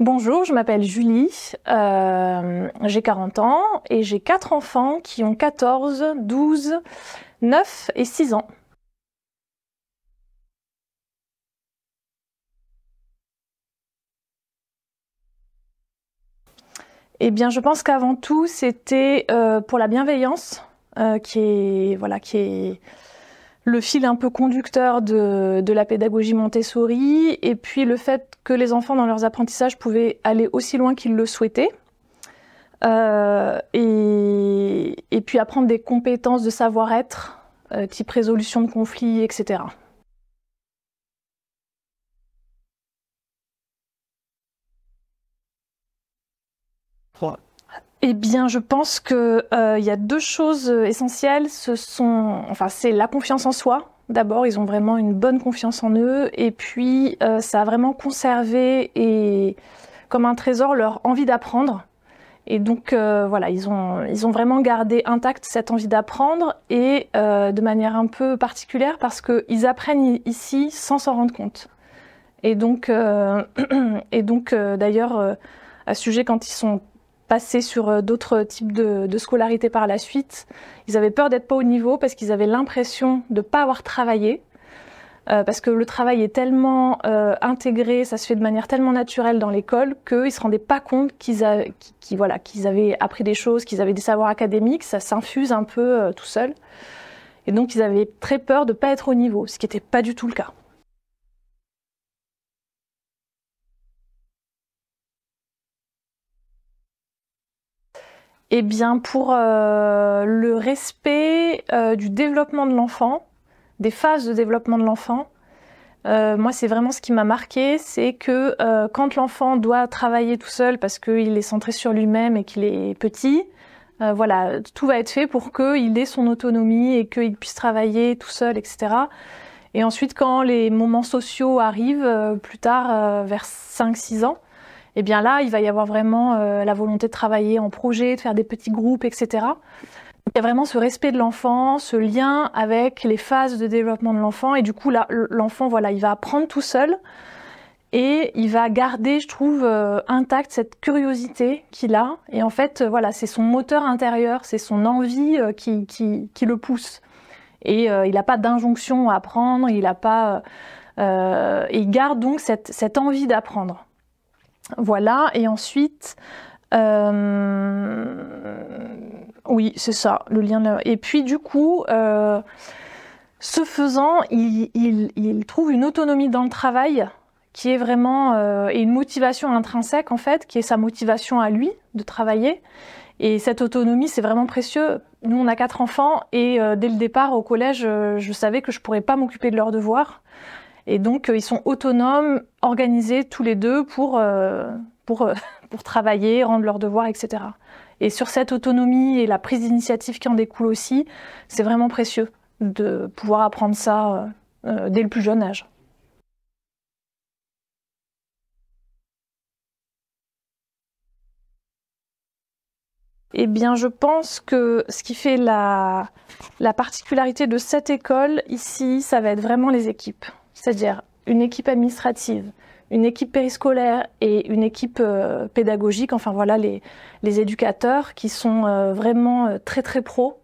Bonjour, je m'appelle Julie, j'ai 40 ans et j'ai 4 enfants qui ont 14, 12, 9 et 6 ans. Eh bien, je pense qu'avant tout, c'était pour la bienveillance, qui est le fil un peu conducteur de la pédagogie Montessori, et puis le fait que les enfants, dans leurs apprentissages, pouvaient aller aussi loin qu'ils le souhaitaient. Et puis apprendre des compétences de savoir-être, type résolution de conflits, etc. Eh bien, je pense que y a deux choses essentielles. C'est la confiance en soi. D'abord, ils ont vraiment une bonne confiance en eux, et puis ça a vraiment conservé et comme un trésor leur envie d'apprendre. Et donc voilà, ils ont vraiment gardé intacte cette envie d'apprendre et de manière un peu particulière parce qu'ils apprennent ici sans s'en rendre compte. Et donc, d'ailleurs, à ce sujet, quand ils sont passés sur d'autres types de scolarité par la suite, ils avaient peur d'être pas au niveau parce qu'ils avaient l'impression de ne pas avoir travaillé. Parce que le travail est tellement intégré, ça se fait de manière tellement naturelle dans l'école qu'ils ne se rendaient pas compte qu'ils avaient appris des choses, qu'ils avaient des savoirs académiques, ça s'infuse un peu tout seul. Et donc ils avaient très peur de ne pas être au niveau, ce qui n'était pas du tout le cas. Eh bien, pour le respect du développement de l'enfant, des phases de développement de l'enfant, moi, c'est vraiment ce qui m'a marqué, c'est que quand l'enfant doit travailler tout seul parce qu'il est centré sur lui-même et qu'il est petit, voilà, tout va être fait pour qu'il ait son autonomie et qu'il puisse travailler tout seul, etc. Et ensuite, quand les moments sociaux arrivent, plus tard, vers 5-6 ans, eh bien là, il va y avoir vraiment la volonté de travailler en projet, de faire des petits groupes, etc. Il y a vraiment ce respect de l'enfant, ce lien avec les phases de développement de l'enfant. Et du coup, là, l'enfant, voilà, il va apprendre tout seul et il va garder, je trouve, intacte cette curiosité qu'il a. Et en fait, voilà, c'est son moteur intérieur, c'est son envie qui le pousse. Et il n'a pas d'injonction à apprendre, il n'a pas... il garde donc cette envie d'apprendre. Voilà, et ensuite... oui, c'est ça, le lien. Et puis du coup, ce faisant, il trouve une autonomie dans le travail qui est vraiment et une motivation intrinsèque en fait, qui est sa motivation à lui de travailler. Et cette autonomie, c'est vraiment précieux. Nous, on a 4 enfants et dès le départ au collège, je savais que je pourrais pas m'occuper de leurs devoirs. Et donc, ils sont autonomes, organisés tous les deux pour, pour travailler, rendre leurs devoirs, etc. Et sur cette autonomie et la prise d'initiative qui en découle aussi, c'est vraiment précieux de pouvoir apprendre ça dès le plus jeune âge. Eh bien, je pense que ce qui fait la particularité de cette école ici, ça va être vraiment les équipes. C'est-à-dire une équipe administrative, une équipe périscolaire et une équipe pédagogique, enfin voilà, les éducateurs qui sont vraiment très très pros.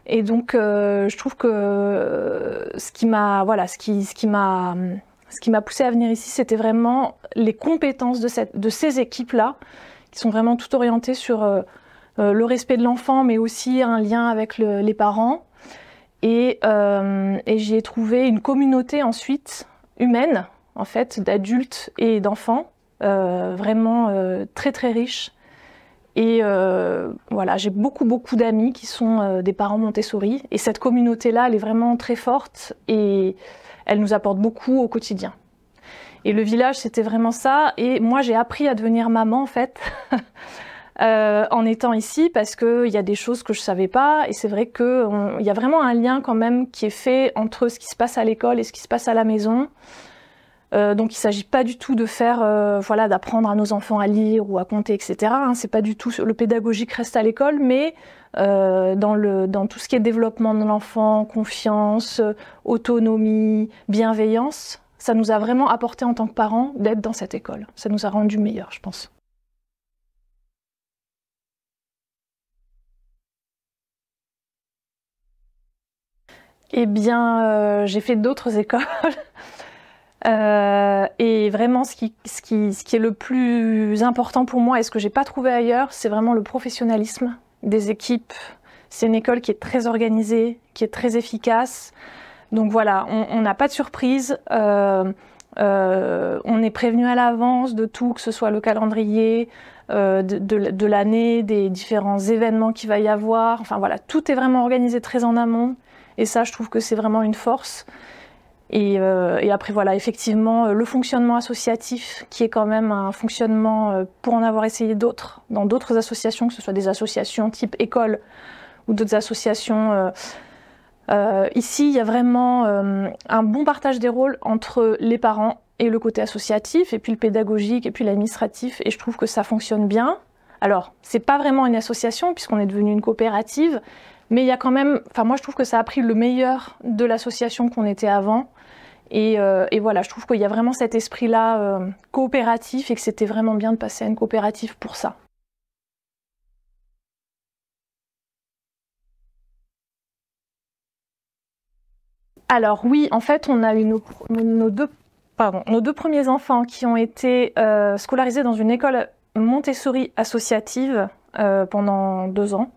Et donc, je trouve que ce qui m'a poussé à venir ici, c'était vraiment les compétences de ces équipes-là, qui sont vraiment toutes orientées sur le respect de l'enfant, mais aussi un lien avec les parents. Et j'y ai trouvé une communauté ensuite humaine, en fait, d'adultes et d'enfants, vraiment très très riche. Et voilà, j'ai beaucoup d'amis qui sont des parents Montessori. Et cette communauté-là, elle est vraiment très forte et elle nous apporte beaucoup au quotidien. Et le village, c'était vraiment ça. Et moi, j'ai appris à devenir maman, en fait, en étant ici, parce qu'il y a des choses que je ne savais pas. Et c'est vrai qu'il y a vraiment un lien quand même qui est fait entre ce qui se passe à l'école et ce qui se passe à la maison. Donc il ne s'agit pas du tout de faire, voilà, d'apprendre à nos enfants à lire ou à compter, etc. Hein, c'est pas du tout le pédagogique reste à l'école, mais dans tout ce qui est développement de l'enfant, confiance, autonomie, bienveillance, ça nous a vraiment apporté en tant que parents d'être dans cette école. Ça nous a rendu meilleurs, je pense. Eh bien, j'ai fait d'autres écoles. Et vraiment, ce qui est le plus important pour moi et ce que j'ai pas trouvé ailleurs, c'est vraiment le professionnalisme des équipes. C'est une école qui est très organisée, qui est très efficace. Donc voilà, on n'a pas de surprise. On est prévenu à l'avance de tout, que ce soit le calendrier de l'année, des différents événements qu'il va y avoir. Enfin voilà, tout est vraiment organisé très en amont. Et ça, je trouve que c'est vraiment une force. Et après, voilà, effectivement, le fonctionnement associatif, qui est quand même un fonctionnement, pour en avoir essayé d'autres, dans d'autres associations, que ce soit des associations type école ou d'autres associations. Ici, il y a vraiment un bon partage des rôles entre les parents et le côté associatif, et puis le pédagogique, et puis l'administratif, et je trouve que ça fonctionne bien. Alors, c'est pas vraiment une association, puisqu'on est devenu une coopérative, mais il y a quand même, enfin moi je trouve que ça a pris le meilleur de l'association qu'on était avant. Et voilà, je trouve qu'il y a vraiment cet esprit-là coopératif et que c'était vraiment bien de passer à une coopérative pour ça. Alors oui, en fait, on a eu nos deux premiers enfants qui ont été scolarisés dans une école Montessori associative pendant 2 ans.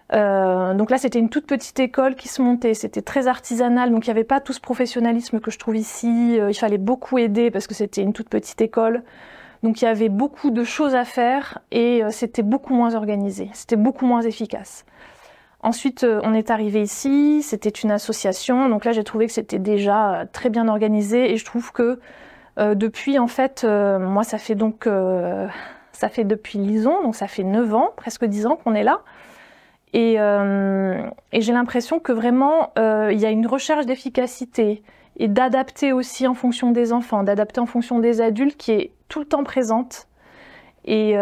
Donc là, c'était une toute petite école qui se montait, c'était très artisanal, donc il n'y avait pas tout ce professionnalisme que je trouve ici. Il fallait beaucoup aider parce que c'était une toute petite école. Donc il y avait beaucoup de choses à faire et c'était beaucoup moins organisé, c'était beaucoup moins efficace. Ensuite, on est arrivé ici, c'était une association, donc là j'ai trouvé que c'était déjà très bien organisé et je trouve que depuis, en fait, moi ça fait depuis Lison, donc ça fait 9 ans, presque 10 ans qu'on est là. Et j'ai l'impression que vraiment, il y a une recherche d'efficacité et d'adapter aussi en fonction des enfants, d'adapter en fonction des adultes qui est tout le temps présente. Et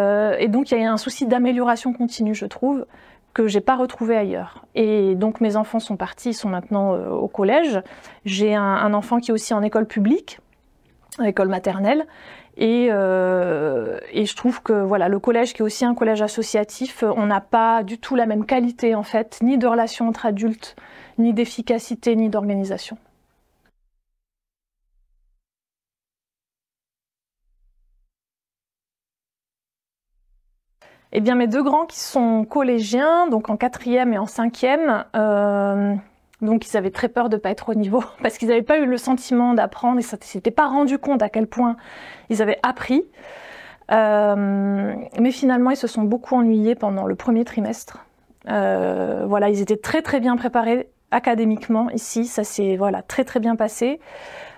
donc, il y a un souci d'amélioration continue, je trouve, que j'ai pas retrouvé ailleurs. Et donc, mes enfants sont partis, ils sont maintenant au collège. J'ai un enfant qui est aussi en école publique, école maternelle. Et je trouve que voilà, le collège, qui est aussi un collège associatif, on n'a pas du tout la même qualité en fait, ni de relations entre adultes, ni d'efficacité, ni d'organisation. Eh bien, mes 2 grands qui sont collégiens, donc en 4e et en 5e, donc ils avaient très peur de ne pas être au niveau, parce qu'ils n'avaient pas eu le sentiment d'apprendre, ils ne s'étaient pas rendu compte à quel point ils avaient appris. Mais finalement, ils se sont beaucoup ennuyés pendant le premier trimestre. Voilà, ils étaient très très bien préparés académiquement ici, ça s'est voilà, très très bien passé.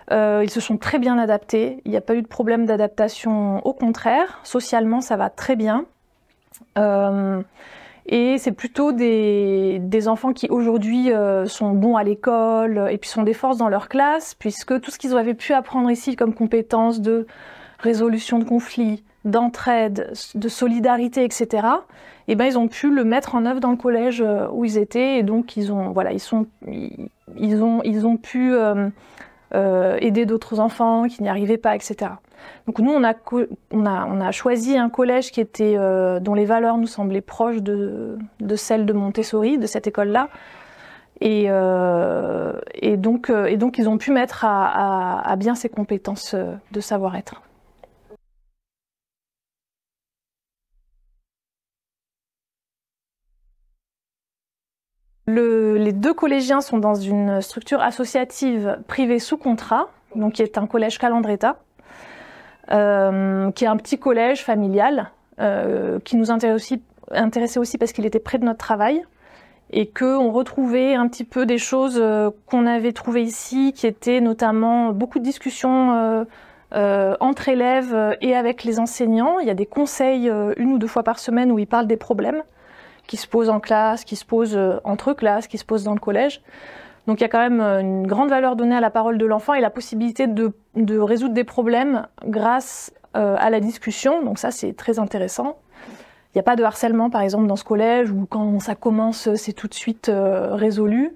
Ils se sont très bien adaptés, il n'y a pas eu de problème d'adaptation, au contraire, socialement ça va très bien. Et c'est plutôt des enfants qui aujourd'hui sont bons à l'école et puis sont des forces dans leur classe, puisque tout ce qu'ils avaient pu apprendre ici comme compétences de résolution de conflits, d'entraide, de solidarité, etc., et ben ils ont pu le mettre en œuvre dans le collège où ils étaient, et donc ils ont pu aider d'autres enfants qui n'y arrivaient pas, etc. Donc nous, on a choisi un collège qui était, dont les valeurs nous semblaient proches de celles de Montessori, de cette école-là. Et donc ils ont pu mettre à bien ces compétences de savoir-être. Les 2 collégiens sont dans une structure associative privée sous contrat, donc qui est un collège Calandreta, qui est un petit collège familial, qui nous intéressait aussi parce qu'il était près de notre travail, et qu'on retrouvait un petit peu des choses qu'on avait trouvées ici, qui étaient notamment beaucoup de discussions entre élèves et avec les enseignants. Il y a des conseils 1 ou 2 fois par semaine où ils parlent des problèmes qui se posent en classe, qui se posent entre classes, qui se posent dans le collège. Donc il y a quand même une grande valeur donnée à la parole de l'enfant et la possibilité de résoudre des problèmes grâce à la discussion. Donc ça, c'est très intéressant. Il n'y a pas de harcèlement, par exemple, dans ce collège, où quand ça commence, c'est tout de suite résolu.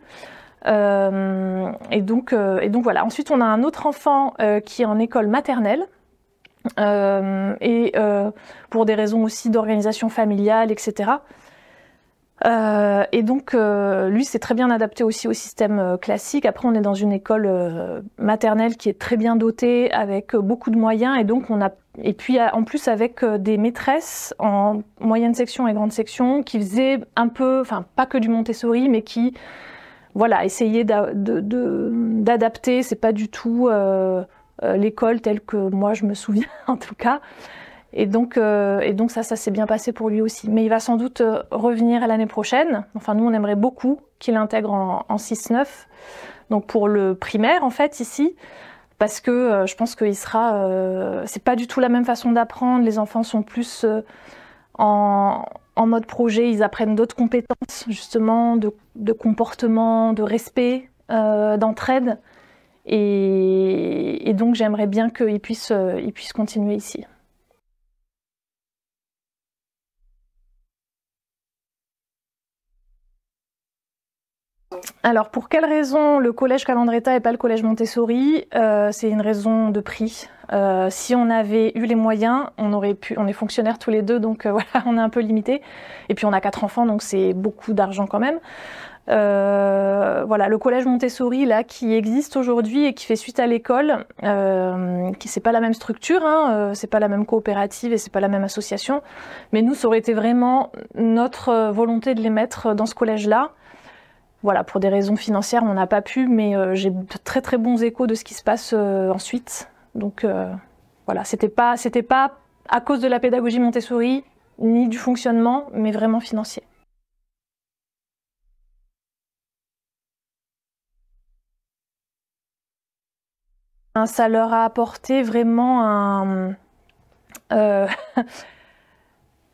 Et donc voilà. Ensuite, on a un autre enfant qui est en école maternelle. Pour des raisons aussi d'organisation familiale, etc. Et donc, lui, c'est très bien adapté aussi au système classique. Après, on est dans une école maternelle qui est très bien dotée, avec beaucoup de moyens, et donc et puis en plus avec des maîtresses en moyenne section et grande section qui faisaient un peu, enfin pas que du Montessori, mais qui, voilà, essayaient d'adapter. C'est pas du tout l'école telle que moi je me souviens en tout cas. Et donc ça s'est bien passé pour lui aussi. Mais il va sans doute revenir l'année prochaine. Enfin, nous, on aimerait beaucoup qu'il intègre en 6-9, donc pour le primaire, en fait, ici, parce que je pense qu'il sera... c'est pas du tout la même façon d'apprendre. Les enfants sont plus en mode projet. Ils apprennent d'autres compétences, justement, de comportement, de respect, d'entraide. Et donc, j'aimerais bien qu'il puisse continuer ici. Alors, pour quelle raison le collège Calandreta et pas le collège Montessori? C'est une raison de prix. Si on avait eu les moyens, on est fonctionnaires tous les deux, donc voilà, on est un peu limité. Et puis on a 4 enfants, donc c'est beaucoup d'argent quand même. Voilà, le collège Montessori là qui existe aujourd'hui et qui fait suite à l'école, qui c'est pas la même structure, hein, c'est pas la même coopérative et c'est pas la même association. Mais nous, ça aurait été vraiment notre volonté de les mettre dans ce collège-là. Voilà, pour des raisons financières, on n'a pas pu, mais j'ai de très très bons échos de ce qui se passe ensuite. Donc voilà, c'était pas à cause de la pédagogie Montessori, ni du fonctionnement, mais vraiment financier. Ça leur a apporté vraiment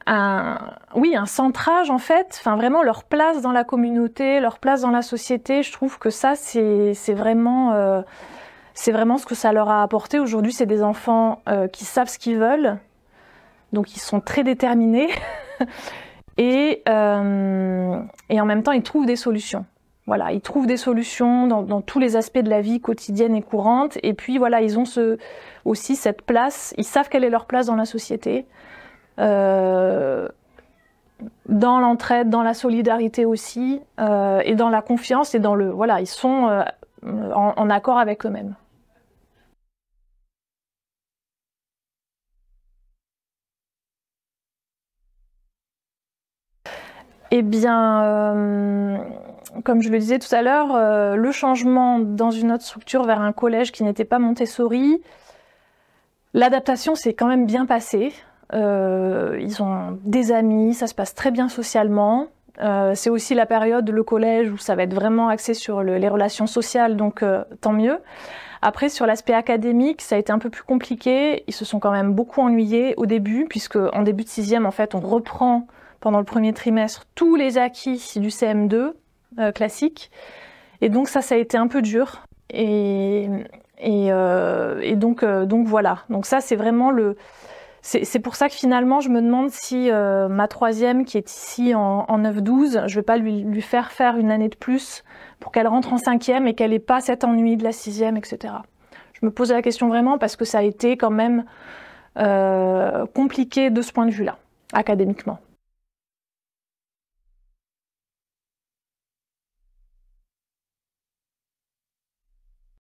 un centrage en fait, enfin vraiment leur place dans la communauté, leur place dans la société. Je trouve que ça c'est vraiment ce que ça leur a apporté. Aujourd'hui, c'est des enfants qui savent ce qu'ils veulent, donc ils sont très déterminés et en même temps ils trouvent des solutions. Voilà, ils trouvent des solutions dans tous les aspects de la vie quotidienne et courante. Et puis voilà, ils ont aussi cette place, ils savent quelle est leur place dans la société. Dans l'entraide, dans la solidarité aussi, et dans la confiance et voilà, ils sont en accord avec eux-mêmes. Eh bien, comme je le disais tout à l'heure, le changement dans une autre structure vers un collège qui n'était pas Montessori, l'adaptation s'est quand même bien passée. Ils ont des amis, ça se passe très bien socialement. C'est aussi la période, le collège, où ça va être vraiment axé sur les relations sociales, donc tant mieux. Après, sur l'aspect académique, ça a été un peu plus compliqué. Ils se sont quand même beaucoup ennuyés au début, puisque en début de 6e, en fait, on reprend pendant le premier trimestre tous les acquis du CM2 classique. Et donc ça a été un peu dur. Et donc voilà. Donc ça, c'est vraiment c'est pour ça que finalement, je me demande si ma 3e, qui est ici en 9-12, je vais pas lui faire une année de plus pour qu'elle rentre en 5e et qu'elle n'ait pas cet ennui de la 6e, etc. Je me pose la question vraiment parce que ça a été quand même compliqué de ce point de vue-là, académiquement.